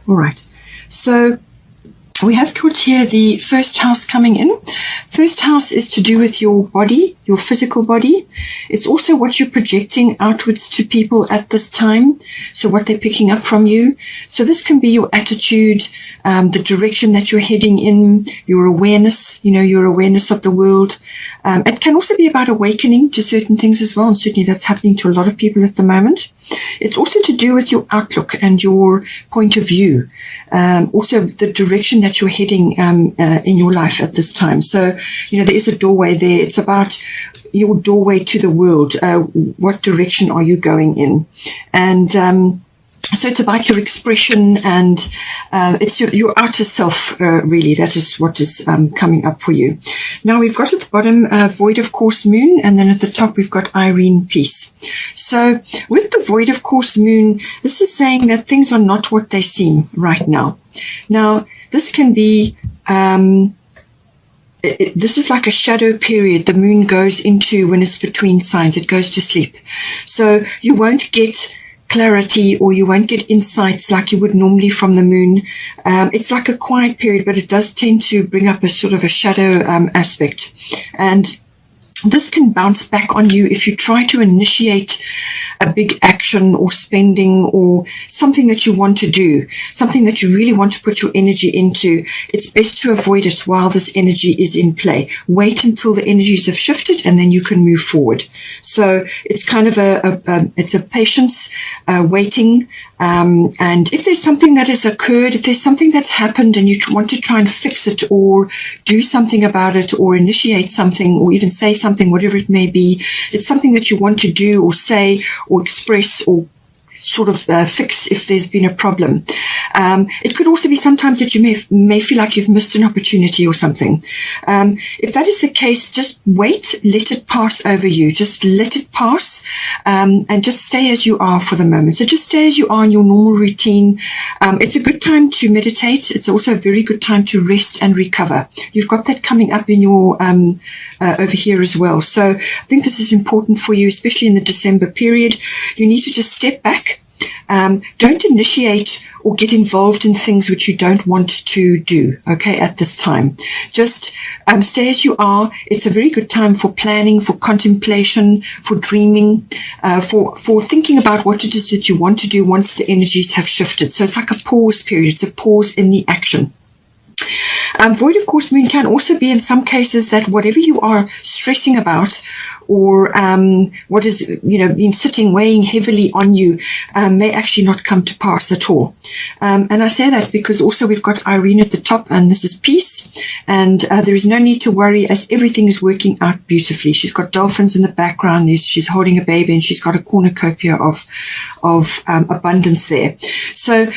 All right. So we have got here the first house coming in. First house is to do with your body, your physical body. It's also what you're projecting outwards to people at this time. So what they're picking up from you. So this can be your attitude, the direction that you're heading in, your awareness, your awareness of the world. It can also be about awakening to certain things as well. And certainly that's happening to a lot of people at the moment. It's also to do with your outlook and your point of view. Also the direction that you're heading in your life at this time. So, there is a doorway there. It's about your doorway to the world. What direction are you going in? And so it's about your expression and it's your outer self, really. That is what is coming up for you. Now we've got at the bottom Void of Course Moon, and then at the top we've got Irene Peace. So with the Void of Course Moon, this is saying that things are not what they seem right now. Now this can be this is like a shadow period the moon goes into when it's between signs. It goes to sleep. So you won't get clarity or you won't get insights like you would normally from the moon. It's like a quiet period, but it does tend to bring up a sort of a shadow aspect. And this can bounce back on you if you try to initiate a big action or spending or something that you want to do, something that you really want to put your energy into. It's best to avoid it while this energy is in play. Wait until the energies have shifted and then you can move forward. So it's kind of it's a patience, waiting. And if there's something that has occurred, if there's something that's happened and you want to try and fix it or do something about it or initiate something or even say something, whatever it may be, it's something that you want to do or say or express or sort of fix if there's been a problem. It could also be sometimes that you may feel like you've missed an opportunity or something. If that is the case, just wait, let it pass over you. Just let it pass and just stay as you are for the moment. So just stay as you are in your normal routine. It's a good time to meditate. It's also a very good time to rest and recover. You've got that coming up in your over here as well. So I think this is important for you, especially in the December period. You need to just step back. Don't initiate or get involved in things which you don't want to do, okay, at this time. Just stay as you are. It's a very good time for planning, for contemplation, for dreaming, for thinking about what it is that you want to do once the energies have shifted. So it's like a pause period. It's a pause in the action. Void of Course Moon can also be in some cases that whatever you are stressing about or what is, been sitting, weighing heavily on you may actually not come to pass at all. And I say that because also we've got Irene at the top and this is peace. And there is no need to worry as everything is working out beautifully. She's got dolphins in the background. She's holding a baby and she's got a cornucopia of abundance there. So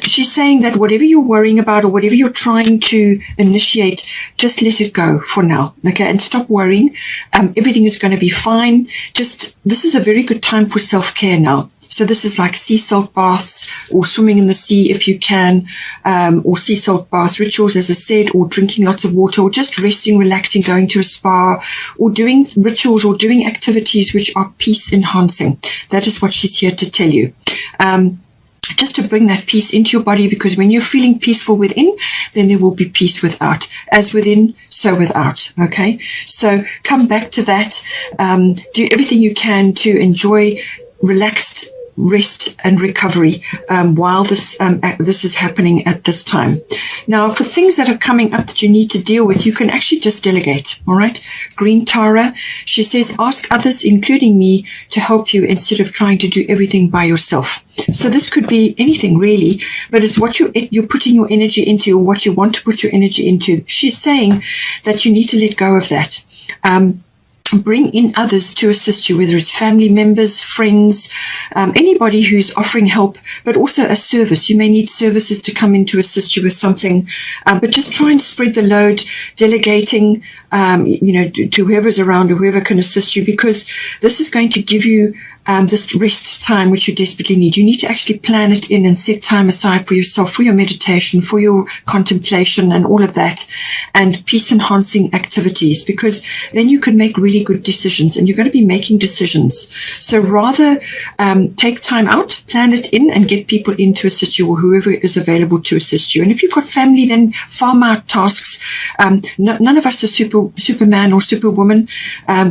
she's saying that whatever you're worrying about or whatever you're trying to initiate, just let it go for now, okay? And stop worrying. Everything is going to be fine. This is a very good time for self-care now. So this is like sea salt baths or swimming in the sea if you can, or sea salt bath rituals, as I said, or drinking lots of water, or just resting, relaxing, going to a spa, or doing rituals or doing activities which are peace enhancing. That is what she's here to tell you. Just to bring that peace into your body, because when you're feeling peaceful within, then there will be peace without. As within, so without. Okay? So come back to that. Do everything you can to enjoy relaxed rest and recovery while this is happening at this time. Now, for things that are coming up that you need to deal with, you can actually just delegate. All right? Green Tara, she says, ask others, including me, to help you instead of trying to do everything by yourself. So this could be anything really, but it's what you're putting your energy into or what you want to put your energy into. She's saying that you need to let go of that. Bring in others to assist you, whether it's family members, friends, anybody who's offering help, but also a service. You may need services to come in to assist you with something, but just try and spread the load, delegating, to whoever's around or whoever can assist you, because this is going to give you this rest time which you desperately need. You need to actually plan it in and set time aside for yourself, for your meditation, for your contemplation and all of that, and peace-enhancing activities, because then you can make really good decisions, and you're going to be making decisions. So rather take time out, plan it in, and get people in to assist you, or whoever is available to assist you. And if you've got family, then farm out tasks. None of us are Superman or Superwoman.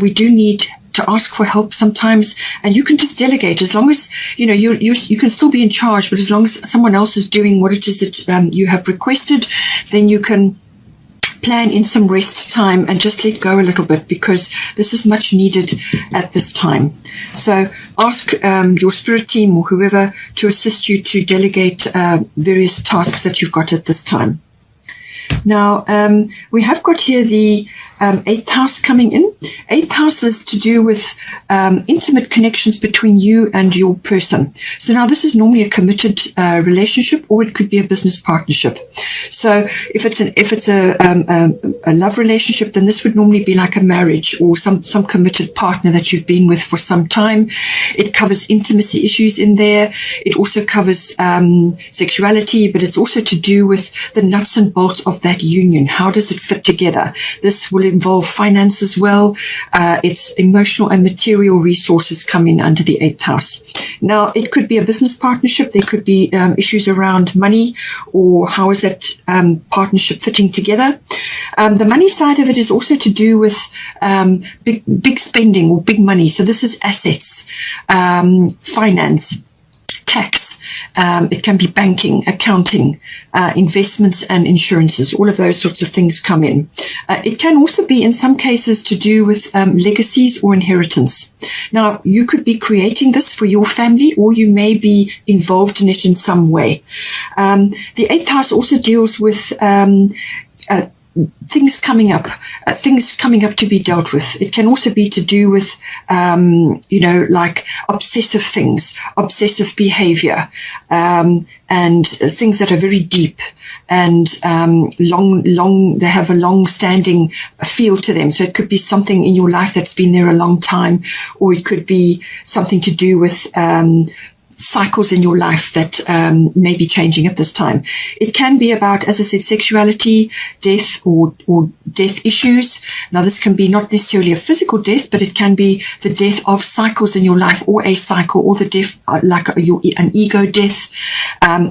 We do need to ask for help sometimes, and you can just delegate, as long as you can still be in charge, but as long as someone else is doing what it is that you have requested, then you can plan in some rest time and just let go a little bit, because this is much needed at this time. So ask your spirit team or whoever to assist you to delegate various tasks that you've got at this time. Now, we have got here the 8th house coming in. 8th house is to do with intimate connections between you and your person. So now this is normally a committed relationship, or it could be a business partnership. So if it's a love relationship, then this would normally be like a marriage or some committed partner that you've been with for some time. It covers intimacy issues in there. It also covers sexuality, but it's also to do with the nuts and bolts of that union. How does it fit together? This will involve finance as well. It's emotional and material resources come in under the 8th house. Now, it could be a business partnership. There could be issues around money, or how is that partnership fitting together. The money side of it is also to do with big spending or big money. So this is assets, finance, tax. It can be banking, accounting, investments and insurances. All of those sorts of things come in. It can also be in some cases to do with legacies or inheritance. Now, you could be creating this for your family, or you may be involved in it in some way. The 8th house also deals with things coming up to be dealt with. It can also be to do with, like obsessive things, obsessive behavior, and things that are very deep and they have a long-standing feel to them. So it could be something in your life that's been there a long time, or it could be something to do with cycles in your life that may be changing at this time. It can be about, as I said, sexuality, death, or death issues. Now, this can be not necessarily a physical death, but it can be the death of cycles in your life, or a cycle, or the death, like an ego death.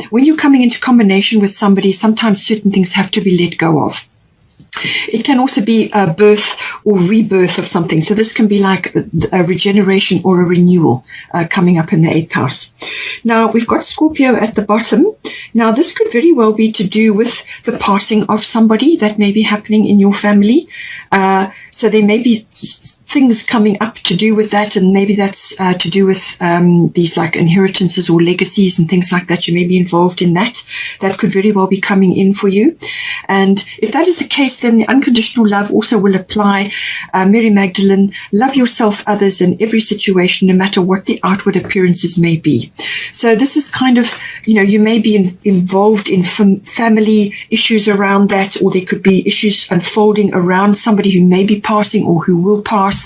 When you're coming into combination with somebody, sometimes certain things have to be let go of. It can also be a birth or rebirth of something. So this can be like a regeneration or a renewal coming up in the 8th house. Now, we've got Scorpio at the bottom. Now, this could very well be to do with the passing of somebody that may be happening in your family. So there may be things coming up to do with that, and maybe that's to do with these like inheritances or legacies and things like that. You may be involved in that. That could very well be coming in for you. And if that is the case, then the unconditional love also will apply. Mary Magdalene, love yourself, others, in every situation, no matter what the outward appearances may be. So this is kind of, you may be involved in family issues around that, or there could be issues unfolding around somebody who may be passing or who will pass.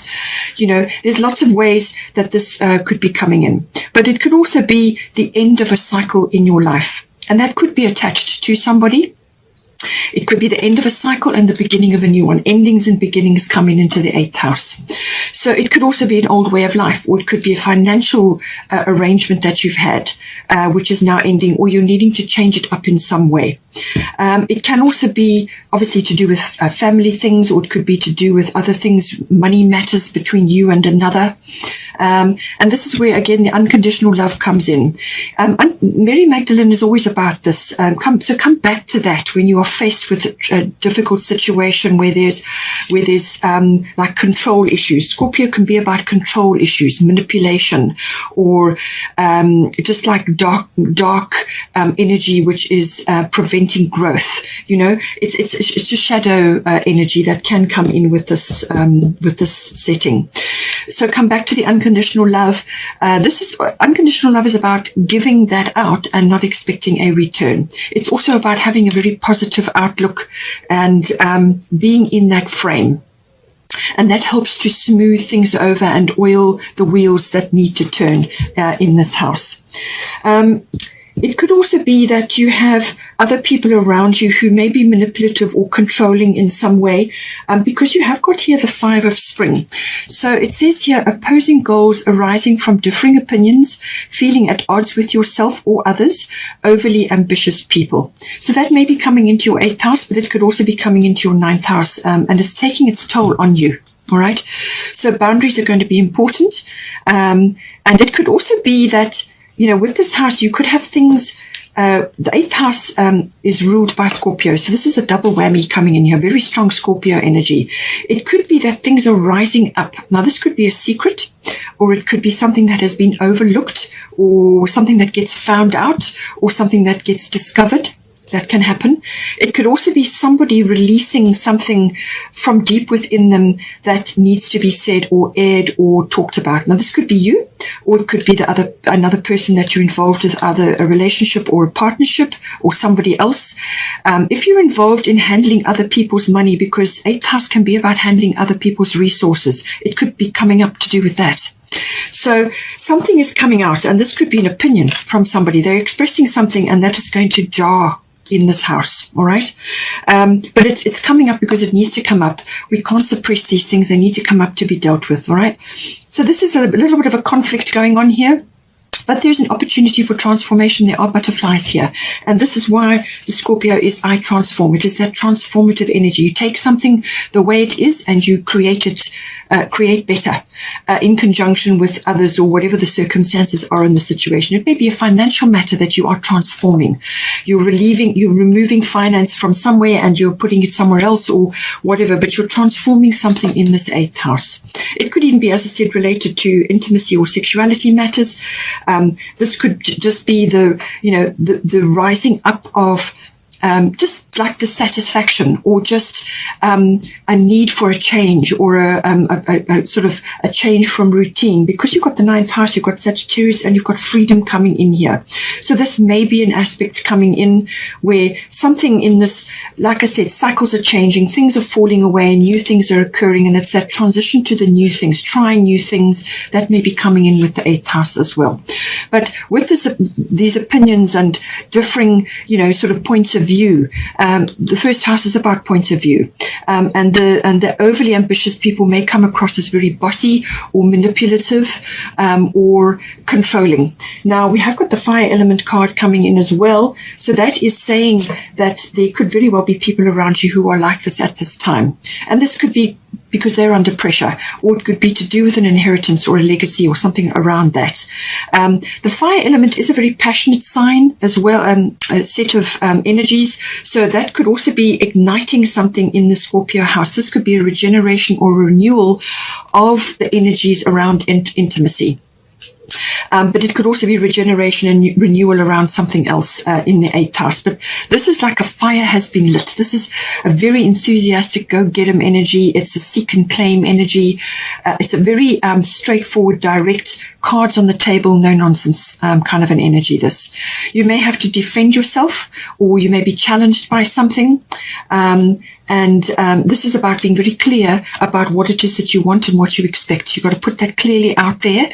There's lots of ways that this could be coming in. But it could also be the end of a cycle in your life. And that could be attached to somebody. It could be the end of a cycle and the beginning of a new one. Endings and beginnings coming into the 8th house. So it could also be an old way of life, or it could be a financial arrangement that you've had, which is now ending, or you're needing to change it up in some way. It can also be obviously to do with family things, or it could be to do with other things, money matters between you and another. And this is where, again, the unconditional love comes in. Mary Magdalene is always about this. So come back to that when you are faced with a difficult situation where there's like control issues. Scorpio can be about control issues, manipulation, or just like dark energy, which is preventing growth. It's a shadow energy that can come in with this setting. So come back to the unconditional love. Unconditional love is about giving that out and not expecting a return. It's also about having a very positive outlook and being in that frame. And that helps to smooth things over and oil the wheels that need to turn in this house. It could also be that you have other people around you who may be manipulative or controlling in some way, because you have got here the 5 of Spring. So it says here, opposing goals arising from differing opinions, feeling at odds with yourself or others, overly ambitious people. So that may be coming into your 8th house, but it could also be coming into your 9th house, and it's taking its toll on you. All right. So boundaries are going to be important. And it could also be that, with this house, you could have things. The 8th house is ruled by Scorpio. So this is a double whammy coming in here, very strong Scorpio energy. It could be that things are rising up. Now, this could be a secret, or it could be something that has been overlooked, or something that gets found out, or something that gets discovered. That can happen. It could also be somebody releasing something from deep within them that needs to be said or aired or talked about. Now, this could be you, or it could be another person that you're involved with, either a relationship or a partnership or somebody else. If you're involved in handling other people's money, because 8th house can be about handling other people's resources, it could be coming up to do with that. So something is coming out, and this could be an opinion from somebody. They're expressing something, and that is going to jar in this house. All right. But it's coming up because it needs to come up. We can't suppress these things. They need to come up to be dealt with. All right. So this is a little bit of a conflict going on here. But there's an opportunity for transformation. There are butterflies here. And this is why the Scorpio is I transform. It is that transformative energy. You take something the way it is and you create it, create better in conjunction with others or whatever the circumstances are in the situation. It may be a financial matter that you are transforming. You're removing finance from somewhere and you're putting it somewhere else or whatever, but you're transforming something in this 8th house. It could even be, as I said, related to intimacy or sexuality matters. This could just be the rising up of just like dissatisfaction, or just a need for a change, or a sort of a change from routine. Because you've got the 9th house, you've got Sagittarius, and you've got freedom coming in here. So this may be an aspect coming in where something in this, like I said, cycles are changing, things are falling away, and new things are occurring, and it's that transition to the new things, trying new things, that may be coming in with the 8th house as well. But with these opinions and differing, sort of points of view, the 1st house is about points of view, and the overly ambitious people may come across as very bossy or manipulative, or controlling. Now, we have got the fire element card coming in as well, so that is saying that there could very well be people around you who are like this at this time, and this could be because they're under pressure, or it could be to do with an inheritance or a legacy or something around that. The fire element is a very passionate sign as well, a set of energies. So that could also be igniting something in the Scorpio house. This could be a regeneration or renewal of the energies around intimacy. But it could also be regeneration and renewal around something else in the 8th house. But this is like a fire has been lit. This is a very enthusiastic go-get-em energy. It's a seek and claim energy. It's a very straightforward, direct, cards on the table, no nonsense kind of an energy. This, you may have to defend yourself, or you may be challenged by something. And this is about being very clear about what it is that you want and what you expect. You've got to put that clearly out there,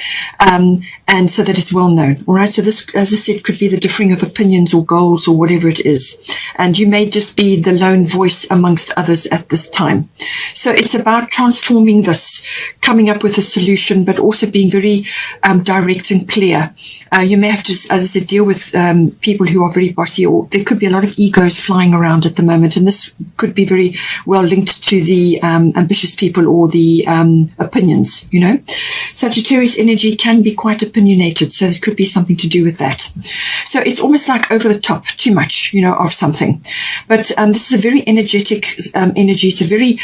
and so that it's well known. All right. So this, as I said, could be the differing of opinions or goals or whatever it is. And you may just be the lone voice amongst others at this time. So it's about transforming this, coming up with a solution, but also being very direct and clear. You may have to, as I said, deal with people who are very bossy, or there could be a lot of egos flying around at the moment. And this could be very well linked to the ambitious people or the opinions, Sagittarius energy can be quite opinionated, so it could be something to do with that. So it's almost like over the top, too much, of something. But this is a very energetic energy. It's a very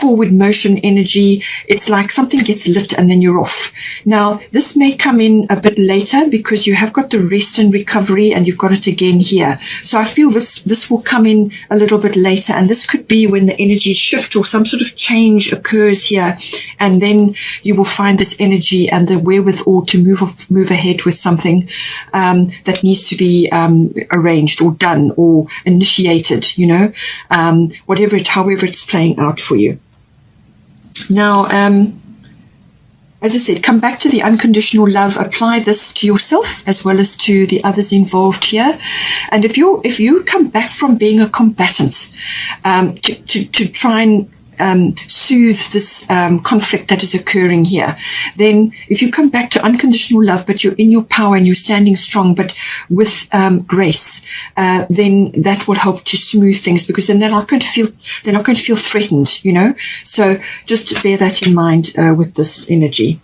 forward motion energy. It's like something gets lit and then you're off. Now, this may come in a bit later because you have got the rest and recovery, and you've got it again here. So I feel this will come in a little bit later, and this could be when the energies shift or some sort of change occurs here, and then you will find this energy and the wherewithal to move ahead with something that needs to be arranged or done or initiated, however it's playing out for you. Now, as I said, come back to the unconditional love. Apply this to yourself as well as to the others involved here. And if you come back from being a combatant, to try and soothe this conflict that is occurring here, then if you come back to unconditional love, but you're in your power and you're standing strong, but with grace, then that will help to smooth things, because then they're not going to feel threatened, you know. So just bear that in mind with this energy.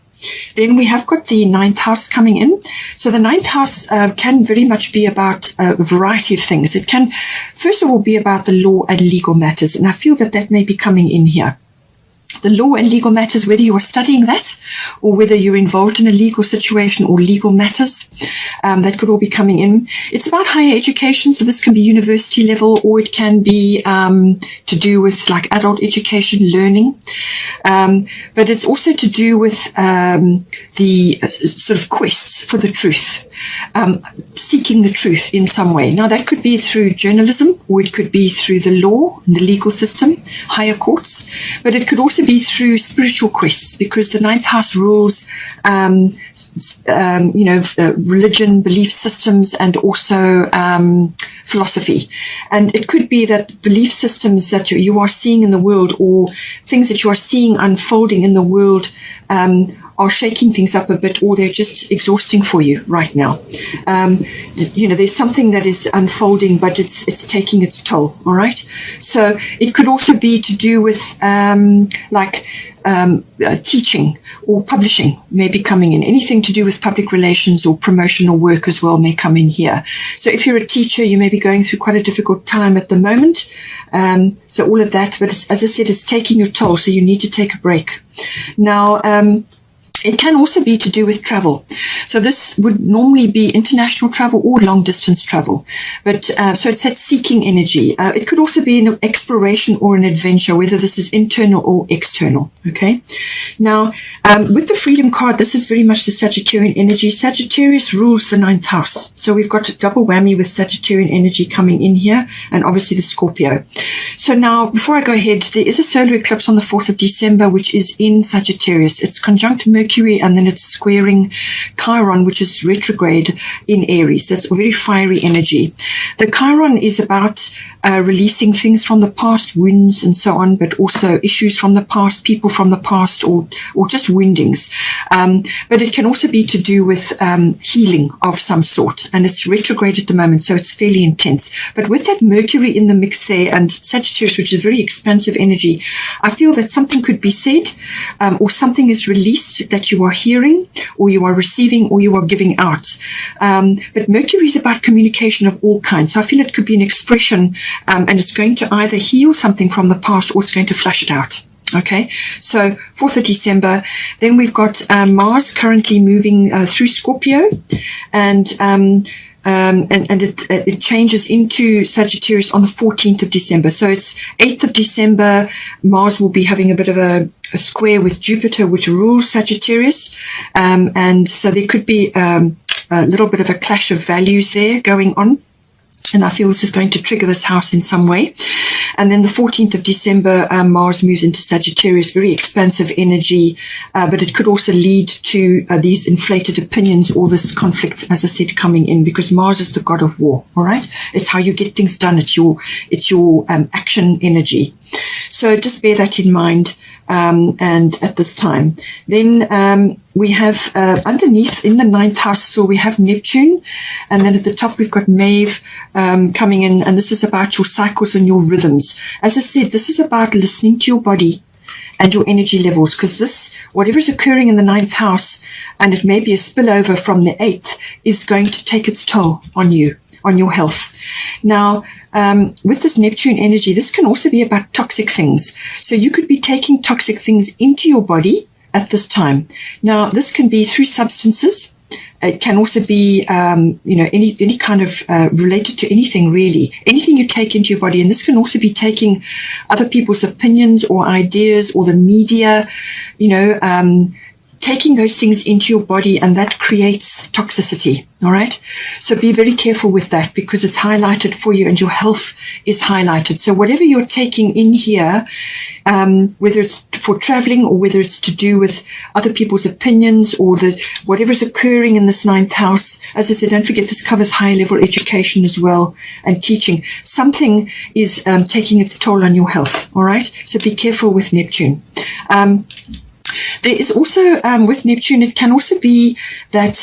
Then we have got the 9th house coming in. So the 9th house can very much be about a variety of things. It can, first of all, be about the law and legal matters. And I feel that that may be coming in here. The law and legal matters, whether you are studying that or whether you're involved in a legal situation or legal matters, that could all be coming in. It's about higher education, so this can be university level, or it can be to do with like adult education, learning. But it's also to do with the sort of quests for the truth, seeking the truth in some way. Now, that could be through journalism, or it could be through the law and the legal system, higher courts, but it could also be through spiritual quests, because the 9th house rules, religion, belief systems, and also philosophy. And it could be that belief systems that you are seeing in the world, or things that you are seeing unfolding in the world, are shaking things up a bit, or they're just exhausting for you right now. There's something that is unfolding, but it's taking its toll. All right. So it could also be to do with teaching or publishing may be coming in. Anything to do with public relations or promotional work as well may come in here. So if you're a teacher, you may be going through quite a difficult time at the moment. So all of that, but as I said, it's taking your toll, so you need to take a break. Now, it can also be to do with travel. So this would normally be international travel or long distance travel. But so it's that seeking energy. It could also be an exploration or an adventure, whether this is internal or external. Okay. Now, with the freedom card, this is very much the Sagittarian energy. Sagittarius rules the 9th house. So we've got a double whammy with Sagittarian energy coming in here, and obviously the Scorpio. So now, before I go ahead, there is a solar eclipse on the 4th of December, which is in Sagittarius. It's conjunct Mercury, and then it's squaring Chiron, which is retrograde in Aries. That's a very fiery energy. The Chiron is about releasing things from the past, wounds and so on, but also issues from the past, people from the past, or just woundings. But it can also be to do with healing of some sort, and it's retrograde at the moment, so it's fairly intense. But with that Mercury in the mix there, and Sagittarius, which is very expansive energy, I feel that something could be said, or something is released that you are hearing, or you are receiving, or you are giving out. But Mercury is about communication of all kinds. So I feel it could be an expression, and it's going to either heal something from the past, or it's going to flush it out. Okay, so 4th of December. Then we've got Mars currently moving through Scorpio, and it changes into Sagittarius on the 14th of December. So it's 8th of December. Mars will be having a bit of a square with Jupiter, which rules Sagittarius. And so there could be a little bit of a clash of values there going on. And I feel this is going to trigger this house in some way. And then the 14th of December, Mars moves into Sagittarius, very expansive energy, but it could also lead to these inflated opinions or this conflict, as I said, coming in, because Mars is the god of war, all right? It's how you get things done. It's your action energy. So just bear that in mind, and at this time. Then we have underneath in the 9th house still we have Neptune, and then at the top we've got Maeve coming in, and this is about your cycles and your rhythms. As I said, this is about listening to your body and your energy levels, because this, whatever is occurring in the 9th house, and it may be a spillover from the 8th, is going to take its toll on you, on your health. Now, with this Neptune energy, this can also be about toxic things. So you could be taking toxic things into your body at this time. Now, this can be through substances. It can also be, any kind of related to anything, really. Anything you take into your body. And this can also be taking other people's opinions or ideas or the media, taking those things into your body, and that creates toxicity. All right. So be very careful with that, because it's highlighted for you and your health is highlighted. So whatever you're taking in here, whether it's for traveling, or whether it's to do with other people's opinions or whatever's occurring in this ninth house. As I said, don't forget this covers higher level education as well and teaching. Something is taking its toll on your health, all right? So be careful with Neptune. There is also, with Neptune, it can also be that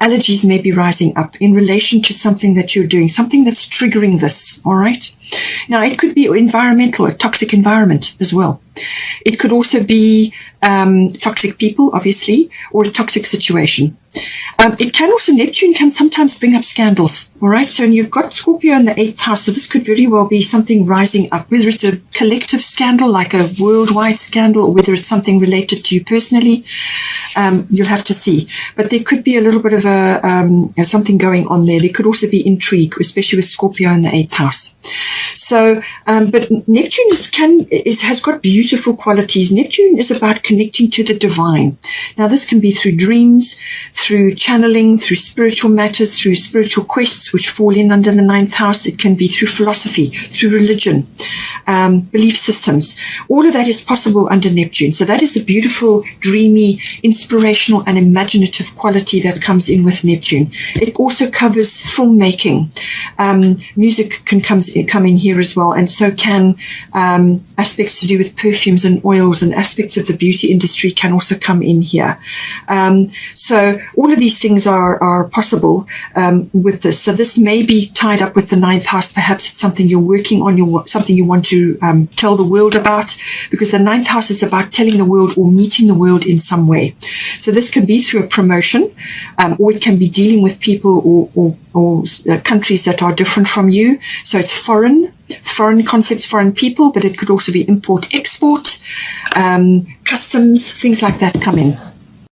allergies may be rising up in relation to something that you're doing, something that's triggering this, all right? Now, it could be environmental, a toxic environment as well. It could also be toxic people, obviously, or a toxic situation. It can also, Neptune can sometimes bring up scandals, all right? So you've got Scorpio in the 8th house, so this could very well be something rising up, whether it's a collective scandal, like a worldwide scandal, or whether it's something related to you personally. You'll have to see. But there could be a little bit of something going on there. There could also be intrigue, especially with Scorpio in the 8th house. So, but Neptune has got beautiful qualities. Neptune is about connecting to the divine. Now, this can be through dreams, through channeling, through spiritual matters, through spiritual quests, which fall in under the 9th house. It can be through philosophy, through religion, belief systems. All of that is possible under Neptune. So that is a beautiful, dreamy, inspirational, and imaginative quality that comes in with Neptune. It also covers filmmaking. Music can come in here as well, and so can aspects to do with perfumes and oils, and aspects of the beauty industry can also come in here. So all of these things are possible with this. So this may be tied up with the 9th house. Perhaps it's something you're working on, something you want to tell the world about, because the 9th house is about telling the world or meeting the world in some way. So this can be through a promotion, or it can be dealing with people or countries that are different from you. So it's foreign concepts, foreign people, but it could also be import, export, customs, things like that come in.